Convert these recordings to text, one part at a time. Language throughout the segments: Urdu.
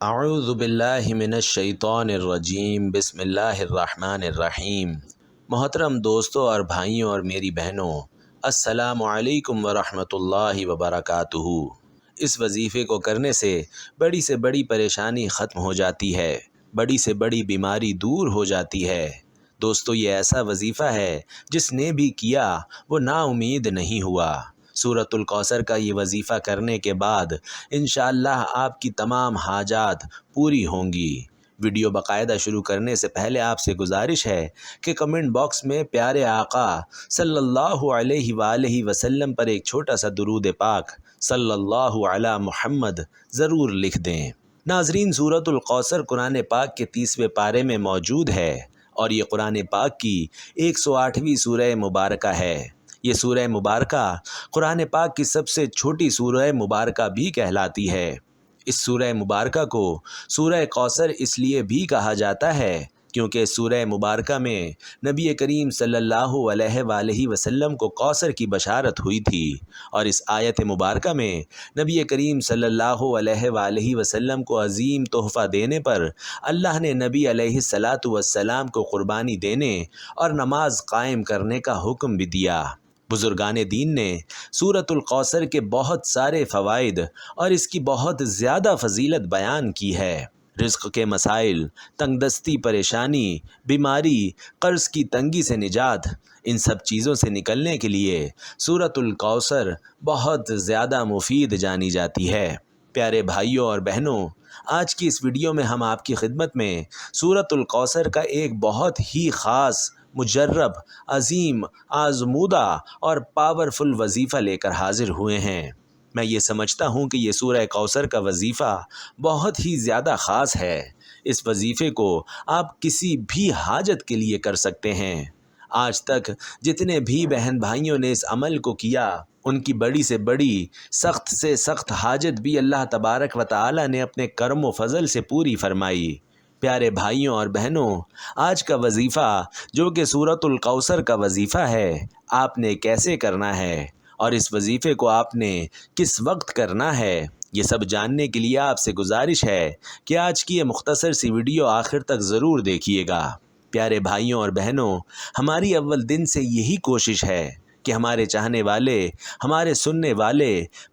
اعوذ باللہ من الشیطان الرجیم بسم اللہ الرحمن الرحیم۔ محترم دوستوں اور بھائیوں اور میری بہنوں، السلام علیکم ورحمۃ اللہ وبرکاتہ۔ اس وظیفے کو کرنے سے بڑی پریشانی ختم ہو جاتی ہے، بڑی سے بڑی بیماری دور ہو جاتی ہے۔ دوستو، یہ ایسا وظیفہ ہے جس نے بھی کیا وہ نا امید نہیں ہوا۔ سورۃ الکوثر کا یہ وظیفہ کرنے کے بعد انشاءاللہ آپ کی تمام حاجات پوری ہوں گی۔ ویڈیو باقاعدہ شروع کرنے سے پہلے آپ سے گزارش ہے کہ کمنٹ باکس میں پیارے آقا صلی اللہ علیہ وآلہ وسلم پر ایک چھوٹا سا درود پاک صلی اللہ علی محمد ضرور لکھ دیں۔ ناظرین، سورۃ الکوثر قرآن پاک کے 30ویں پارے میں موجود ہے اور یہ قرآن پاک کی 108ویں سورہ مبارکہ ہے۔ یہ سورہ مبارکہ قرآن پاک کی سب سے چھوٹی سورہ مبارکہ بھی کہلاتی ہے۔ اس سورہ مبارکہ کو سورہ کوثر اس لیے بھی کہا جاتا ہے کیونکہ سورہ مبارکہ میں نبی کریم صلی اللہ علیہ وآلہ وسلم کو کوثر کی بشارت ہوئی تھی، اور اس آیت مبارکہ میں نبی کریم صلی اللہ علیہ وآلہ وسلم کو عظیم تحفہ دینے پر اللہ نے نبی علیہ الصلاۃ والسلام کو قربانی دینے اور نماز قائم کرنے کا حکم بھی دیا۔ بزرگان دین نے سورۃ الکوثر کے بہت سارے فوائد اور اس کی بہت زیادہ فضیلت بیان کی ہے۔ رزق کے مسائل، تنگ دستی، پریشانی، بیماری، قرض کی تنگی سے نجات، ان سب چیزوں سے نکلنے کے لیے سورۃ الکوثر بہت زیادہ مفید جانی جاتی ہے۔ پیارے بھائیوں اور بہنوں، آج کی اس ویڈیو میں ہم آپ کی خدمت میں سورۃ الکوثر کا ایک بہت ہی خاص، مجرب، عظیم، آزمودہ اور پاورفل وظیفہ لے کر حاضر ہوئے ہیں۔ میں یہ سمجھتا ہوں کہ یہ سورہ کوثر کا وظیفہ بہت ہی زیادہ خاص ہے۔ اس وظیفے کو آپ کسی بھی حاجت کے لیے کر سکتے ہیں۔ آج تک جتنے بھی بہن بھائیوں نے اس عمل کو کیا، ان کی بڑی سے بڑی، سخت سے سخت حاجت بھی اللہ تبارک و تعالی نے اپنے کرم و فضل سے پوری فرمائی۔ پیارے بھائیوں اور بہنوں، آج کا وظیفہ جو کہ سورۃ الکوثر کا وظیفہ ہے، آپ نے کیسے کرنا ہے اور اس وظیفے کو آپ نے کس وقت کرنا ہے، یہ سب جاننے کے لیے آپ سے گزارش ہے کہ آج کی یہ مختصر سی ویڈیو آخر تک ضرور دیکھیے گا۔ پیارے بھائیوں اور بہنوں، ہماری اول دن سے یہی کوشش ہے کہ ہمارے چاہنے والے، ہمارے سننے والے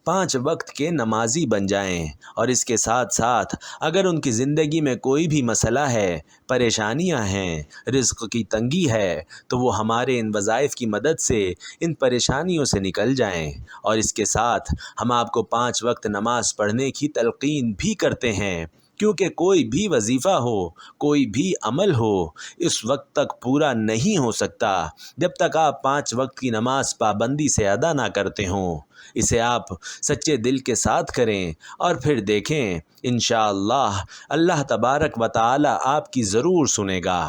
5 وقت کے نمازی بن جائیں، اور اس کے ساتھ ساتھ اگر ان کی زندگی میں کوئی بھی مسئلہ ہے، پریشانیاں ہیں، رزق کی تنگی ہے، تو وہ ہمارے ان وظائف کی مدد سے ان پریشانیوں سے نکل جائیں۔ اور اس کے ساتھ ہم آپ کو 5 وقت نماز پڑھنے کی تلقین بھی کرتے ہیں، کیونکہ کوئی بھی وظیفہ ہو، کوئی بھی عمل ہو، اس وقت تک پورا نہیں ہو سکتا جب تک آپ 5 وقت کی نماز پابندی سے ادا نہ کرتے ہوں۔ اسے آپ سچے دل کے ساتھ کریں اور پھر دیکھیں، انشاءاللہ اللہ تبارک و تعالی آپ کی ضرور سنے گا۔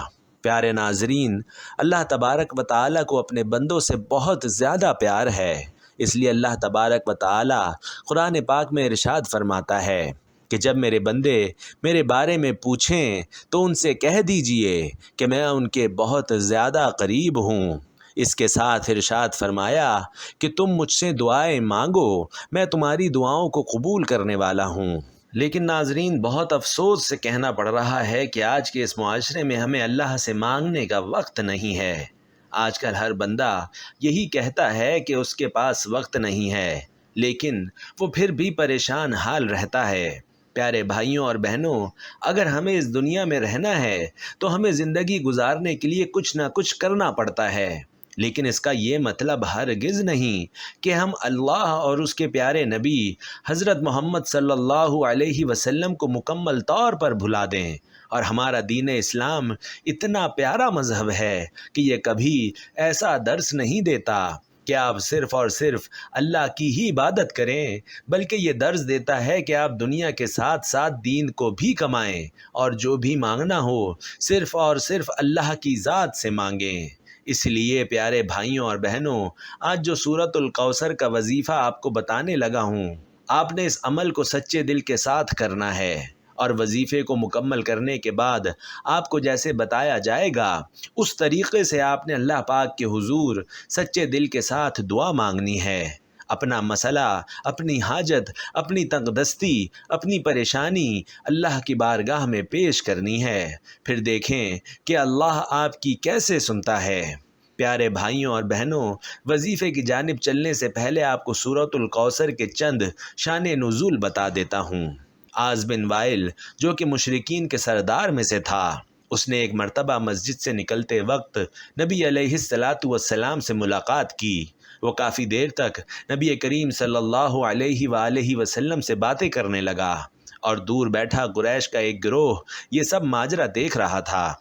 پیارے ناظرین، اللہ تبارک و تعالی کو اپنے بندوں سے بہت زیادہ پیار ہے، اس لیے اللہ تبارک و تعالی قرآن پاک میں ارشاد فرماتا ہے کہ جب میرے بندے میرے بارے میں پوچھیں تو ان سے کہہ دیجئے کہ میں ان کے بہت زیادہ قریب ہوں۔ اس کے ساتھ ارشاد فرمایا کہ تم مجھ سے دعائیں مانگو، میں تمہاری دعاؤں کو قبول کرنے والا ہوں۔ لیکن ناظرین، بہت افسوس سے کہنا پڑ رہا ہے کہ آج کے اس معاشرے میں ہمیں اللہ سے مانگنے کا وقت نہیں ہے۔ آج کل ہر بندہ یہی کہتا ہے کہ اس کے پاس وقت نہیں ہے، لیکن وہ پھر بھی پریشان حال رہتا ہے۔ پیارے بھائیوں اور بہنوں، اگر ہمیں اس دنیا میں رہنا ہے تو ہمیں زندگی گزارنے کے لیے کچھ نہ کچھ کرنا پڑتا ہے، لیکن اس کا یہ مطلب ہرگز نہیں کہ ہم اللہ اور اس کے پیارے نبی حضرت محمد صلی اللہ علیہ وسلم کو مکمل طور پر بھلا دیں۔ اور ہمارا دین اسلام اتنا پیارا مذہب ہے کہ یہ کبھی ایسا درس نہیں دیتا کہ آپ صرف اور صرف اللہ کی ہی عبادت کریں، بلکہ یہ درس دیتا ہے کہ آپ دنیا کے ساتھ ساتھ دین کو بھی کمائیں، اور جو بھی مانگنا ہو صرف اور صرف اللہ کی ذات سے مانگیں۔ اس لیے پیارے بھائیوں اور بہنوں، آج جو سورۃ الکوثر کا وظیفہ آپ کو بتانے لگا ہوں، آپ نے اس عمل کو سچے دل کے ساتھ کرنا ہے، اور وظیفے کو مکمل کرنے کے بعد آپ کو جیسے بتایا جائے گا اس طریقے سے آپ نے اللہ پاک کے حضور سچے دل کے ساتھ دعا مانگنی ہے۔ اپنا مسئلہ، اپنی حاجت، اپنی تنگ دستی، اپنی پریشانی اللہ کی بارگاہ میں پیش کرنی ہے، پھر دیکھیں کہ اللہ آپ کی کیسے سنتا ہے۔ پیارے بھائیوں اور بہنوں، وظیفے کی جانب چلنے سے پہلے آپ کو سورۃ الکوثر کے چند شان نزول بتا دیتا ہوں۔ عاص بن وائل جو کہ مشرکین کے سردار میں سے تھا، اس نے ایک مرتبہ مسجد سے نکلتے وقت نبی علیہ الصلاۃ والسلام سے ملاقات کی۔ وہ کافی دیر تک نبی کریم صلی اللہ علیہ وآلہ وسلم سے باتیں کرنے لگا، اور دور بیٹھا قریش کا ایک گروہ یہ سب ماجرا دیکھ رہا تھا۔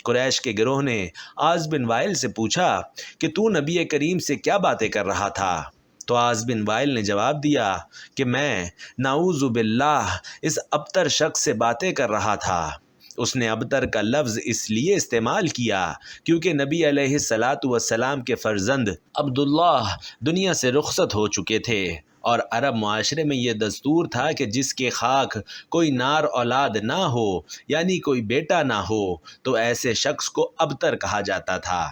قریش کے گروہ نے عاص بن وائل سے پوچھا کہ تو نبی کریم سے کیا باتیں کر رہا تھا؟ تو عاص بن وائل نے جواب دیا کہ میں نعوذ باللہ اس ابتر شخص سے باتیں کر رہا تھا۔ اس نے ابتر کا لفظ اس لیے استعمال کیا کیونکہ نبی علیہ الصلاۃ والسلام کے فرزند عبداللہ دنیا سے رخصت ہو چکے تھے، اور عرب معاشرے میں یہ دستور تھا کہ جس کے خاک کوئی نار اولاد نہ ہو، یعنی کوئی بیٹا نہ ہو، تو ایسے شخص کو ابتر کہا جاتا تھا۔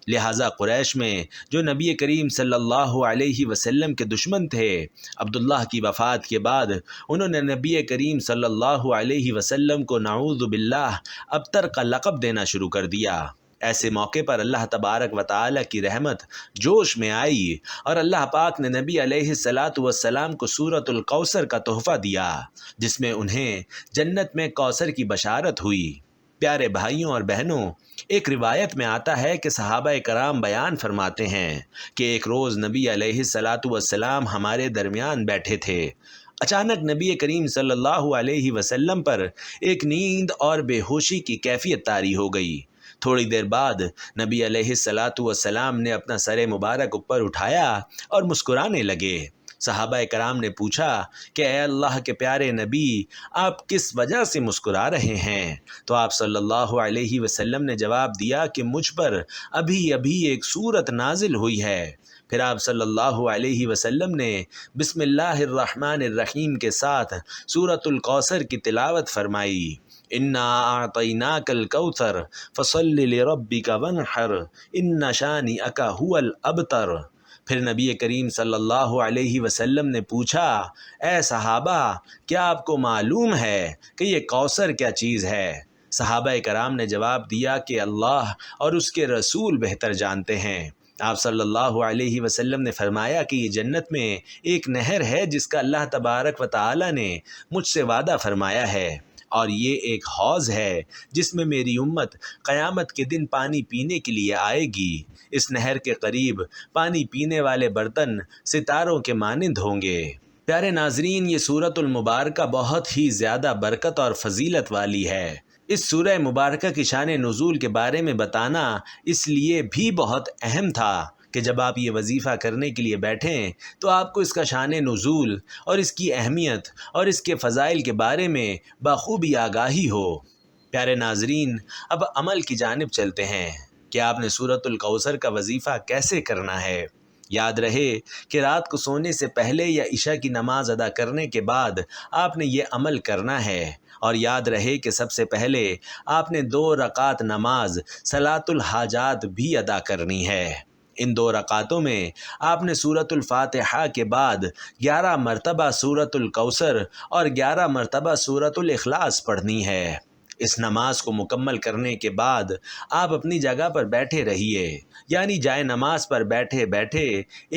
لہٰذا قریش میں جو نبی کریم صلی اللہ علیہ وسلم کے دشمن تھے، عبداللہ کی وفات کے بعد انہوں نے نبی کریم صلی اللہ علیہ وسلم کو نعوذ باللہ ابتر کا لقب دینا شروع کر دیا۔ ایسے موقع پر اللہ تبارک و تعالی کی رحمت جوش میں آئی، اور اللہ پاک نے نبی علیہ الصلاۃ والسلام کو سورۃ الکوثر کا تحفہ دیا، جس میں انہیں جنت میں کوثر کی بشارت ہوئی۔ پیارے بھائیوں اور بہنوں، ایک روایت میں آتا ہے کہ صحابہ کرام بیان فرماتے ہیں کہ ایک روز نبی علیہ الصلاۃ والسلام ہمارے درمیان بیٹھے تھے۔ اچانک نبی کریم صلی اللہ علیہ وسلم پر ایک نیند اور بے ہوشی کی کیفیت طاری ہو گئی۔ تھوڑی دیر بعد نبی علیہ الصلاۃ والسلام نے اپنا سر مبارک اوپر اٹھایا اور مسکرانے لگے۔ صحابہ کرام نے پوچھا کہ اے اللہ کے پیارے نبی، آپ کس وجہ سے مسکرا رہے ہیں؟ تو آپ صلی اللہ علیہ وسلم نے جواب دیا کہ مجھ پر ابھی ایک سورت نازل ہوئی ہے۔ پھر آپ صلی اللہ علیہ وسلم نے بسم اللہ الرحمن الرحیم کے ساتھ سورۃ الکوثر کی تلاوت فرمائی۔ انا اعطیناک الکوثر فصل لربک وانحر ان شانئک ھو الابتر۔ پھر نبی کریم صلی اللہ علیہ وسلم نے پوچھا، اے صحابہ، کیا آپ کو معلوم ہے کہ یہ کوثر کیا چیز ہے؟ صحابہ کرام نے جواب دیا کہ اللہ اور اس کے رسول بہتر جانتے ہیں۔ آپ صلی اللہ علیہ وسلم نے فرمایا کہ یہ جنت میں ایک نہر ہے جس کا اللہ تبارک و تعالی نے مجھ سے وعدہ فرمایا ہے، اور یہ ایک حوض ہے جس میں میری امت قیامت کے دن پانی پینے کے لیے آئے گی۔ اس نہر کے قریب پانی پینے والے برتن ستاروں کے مانند ہوں گے۔ پیارے ناظرین، یہ سورۃ المبارکہ بہت ہی زیادہ برکت اور فضیلت والی ہے۔ اس سورہ مبارکہ کی شان نزول کے بارے میں بتانا اس لیے بھی بہت اہم تھا کہ جب آپ یہ وظیفہ کرنے کے لیے بیٹھیں تو آپ کو اس کا شان نزول اور اس کی اہمیت اور اس کے فضائل کے بارے میں بخوبی آگاہی ہو۔ پیارے ناظرین، اب عمل کی جانب چلتے ہیں کہ آپ نے سورۃ الکوثر کا وظیفہ کیسے کرنا ہے۔ یاد رہے کہ رات کو سونے سے پہلے یا عشاء کی نماز ادا کرنے کے بعد آپ نے یہ عمل کرنا ہے، اور یاد رہے کہ سب سے پہلے آپ نے 2 رکعت نماز صلاۃ الحاجات بھی ادا کرنی ہے۔ ان 2 رکعتوں میں آپ نے سورۃ الفاتحہ کے بعد 11 مرتبہ سورۃ الکوثر اور 11 مرتبہ سورۃ الاخلاص پڑھنی ہے۔ اس نماز کو مکمل کرنے کے بعد آپ اپنی جگہ پر بیٹھے رہیے، یعنی جائے نماز پر بیٹھے بیٹھے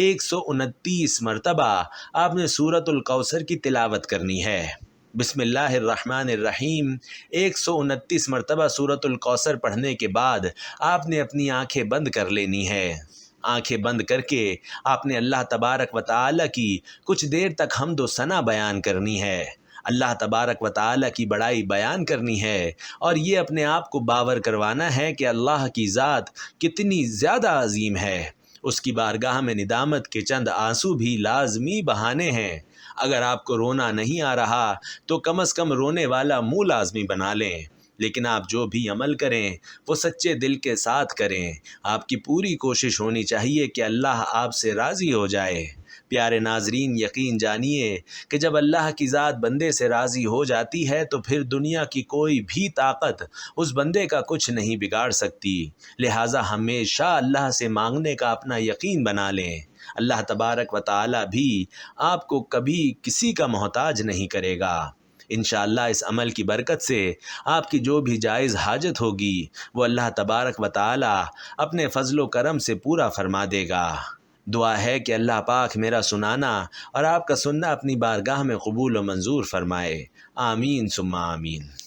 129 مرتبہ آپ نے سورۃ الکوثر کی تلاوت کرنی ہے۔ بسم اللہ الرحمن الرحیم 129 مرتبہ سورۃ الکوثر پڑھنے کے بعد آپ نے اپنی آنکھیں بند کر لینی ہے۔ آنکھیں بند کر کے آپ نے اللہ تبارک و تعالی کی کچھ دیر تک حمد و ثنا بیان کرنی ہے، اللہ تبارک و تعالی کی بڑائی بیان کرنی ہے، اور یہ اپنے آپ کو باور کروانا ہے کہ اللہ کی ذات کتنی زیادہ عظیم ہے۔ اس کی بارگاہ میں ندامت کے چند آنسو بھی لازمی بہانے ہیں۔ اگر آپ کو رونا نہیں آ رہا تو کم از کم رونے والا منہ لازمی بنا لیں، لیکن آپ جو بھی عمل کریں وہ سچے دل کے ساتھ کریں۔ آپ کی پوری کوشش ہونی چاہیے کہ اللہ آپ سے راضی ہو جائے۔ پیارے ناظرین، یقین جانیے کہ جب اللہ کی ذات بندے سے راضی ہو جاتی ہے تو پھر دنیا کی کوئی بھی طاقت اس بندے کا کچھ نہیں بگاڑ سکتی۔ لہٰذا ہمیشہ اللہ سے مانگنے کا اپنا یقین بنا لیں۔ اللہ تبارک و تعالی بھی آپ کو کبھی کسی کا محتاج نہیں کرے گا۔ انشاءاللہ اس عمل کی برکت سے آپ کی جو بھی جائز حاجت ہوگی وہ اللہ تبارک و تعالی اپنے فضل و کرم سے پورا فرما دے گا۔ دعا ہے کہ اللہ پاک میرا سنانا اور آپ کا سننا اپنی بارگاہ میں قبول و منظور فرمائے۔ آمین ثم آمین۔